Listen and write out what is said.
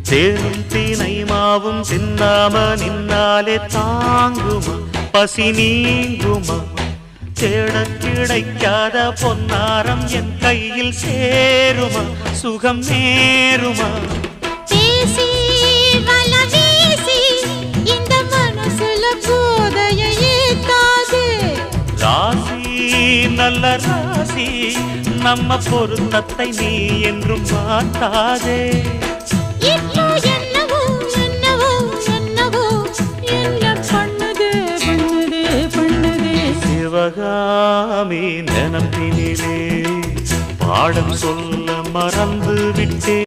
தேனும் தீனை மாவும் தின்னாம நின்னாலே தாங்குமா பசி நீங்குமா தேட கிடைக்காத பொன்னாரம் என் கையில் சேருமா சுகம் நேருமா பேசி வல வீசி இந்த மனசுல போதையை ஏத்தாதே ராசி நல்ல ராசி நம்ம பொருத்தத்தை நீ என்றும் மாட்டாதே இப்போ என்னவோ என்னவோ என்னவோ என்ன பண்ணுது பண்ணுது பண்ணுது சிவகாமி நினப்பினிலே பாடம் சொல்ல மறந்து விட்டே